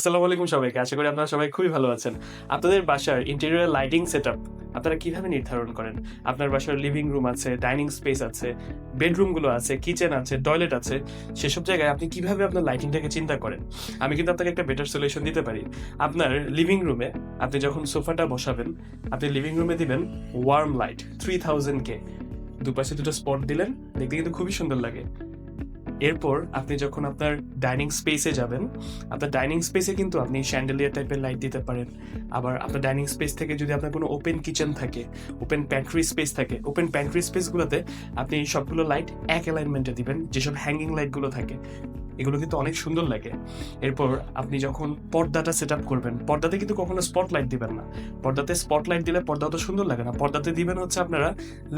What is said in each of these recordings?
আসসালামু আলাইকুম সবাইকে। আশা করি আপনারা সবাই খুবই ভালো আছেন। আপনাদের বাসার ইন্টেরিয়র লাইটিং সেটআপ আপনারা কিভাবে নির্ধারণ করেন? আপনার বাসার লিভিং রুম আছে, ডাইনিং স্পেস আছে, বেডরুমগুলো আছে, কিচেন আছে, টয়লেট আছে। সেসব জায়গায় আপনি কিভাবে আপনার লাইটিংটাকে চিন্তা করেন? আমি কিন্তু আপনাকে একটা বেটার সলিউশন দিতে পারি। আপনার লিভিং রুমে আপনি যখন সোফাটা বসাবেন, আপনি লিভিং রুমে দিবেন ওয়ার্ম লাইট 3000 কে। দুপাশে দুটো স্পট দিলেন, দেখতে কিন্তু খুবই সুন্দর লাগে। এরপর আপনি যখন আপনার ডাইনিং স্পেসে যাবেন, আপনার ডাইনিং স্পেসে কিন্তু আপনি শ্যান্ডেলিয়ার টাইপের লাইট দিতে পারেন। আবার আপনার ডাইনিং স্পেস থেকে যদি আপনার কোনো ওপেন কিচেন থাকে, ওপেন প্যান্ট্রি স্পেস থাকে, ওপেন প্যান্ট্রি স্পেসগুলোতে আপনি সবগুলো লাইট এক অ্যালাইনমেন্টে দিবেন, যেসব হ্যাঙ্গিং লাইটগুলো থাকে। এগুলো কিন্তু অনেক সুন্দর লাগে। এরপর আপনি যখন পর্দাটা সেট আপ করবেন, পর্দাতে কিন্তু কখনো স্পটলাইট দিবেন না। পর্দাতে স্পটলাইট দিলে পর্দা অত সুন্দর লাগে না। পর্দাতে দিবেন হচ্ছে আপনারা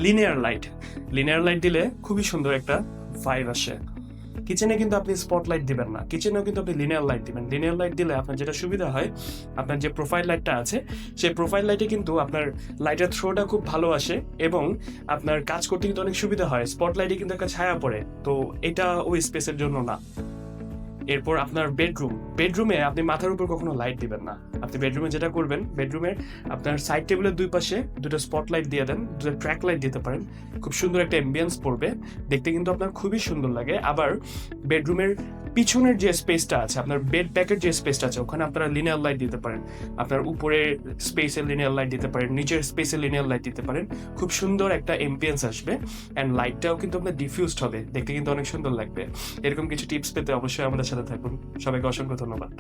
লিনিয়ার লাইট। লিনিয়ার লাইট দিলে খুবই সুন্দর একটা ভাইব আসে। কিচেনে কিন্তু আপনি স্পটলাইট দিবেন না, কিচেনেও কিন্তু আপনি লিনিয়ার লাইট দিবেন। লিনিয়ার লাইট দিলে আপনার যেটা সুবিধা হয়, আপনার যে প্রোফাইল লাইটটা আছে সেই প্রোফাইল লাইটে কিন্তু আপনার লাইটের থ্রোটা খুব ভালো আসে এবং আপনার কাজ করতে কিন্তু অনেক সুবিধা হয়। স্পটলাইটে কিন্তু একটা ছায়া পড়ে, তো এটা ওই স্পেসের জন্য না। এরপর আপনার বেডরুমে আপনি মাথার উপর কখনো লাইট দিবেন না। আপনি বেডরুমে যেটা করবেন, বেডরুমের আপনার সাইড টেবিলের দুই পাশে দুটো স্পটলাইট দিয়ে দেন, দুটো ট্র্যাক লাইট দিতে পারেন। খুব সুন্দর একটা অ্যাম্বিয়েন্স পড়বে, দেখতে কিন্তু আপনার খুবই সুন্দর লাগে। আবার বেডরুমের পিছনের যে স্পেসটা আছে, আপনার বেড ব্যাকের যে স্পেসটা আছে, ওখানে আপনারা লিনিয়ার লাইট দিতে পারেন। আপনার উপরে স্পেসে লিনিয়ার লাইট দিতে পারেন, নিচের স্পেসে লিনিয়ার লাইট দিতে পারেন। খুব সুন্দর একটা এম্বিয়েন্স আসবে অ্যান্ড লাইটটাও কিন্তু আপনার ডিফিউজড হবে, দেখতে কিন্তু অনেক সুন্দর লাগবে। এরকম কিছু টিপস পেতে অবশ্যই আমাদের সাথে থাকুন। সবাইকে অসংখ্য ধন্যবাদ।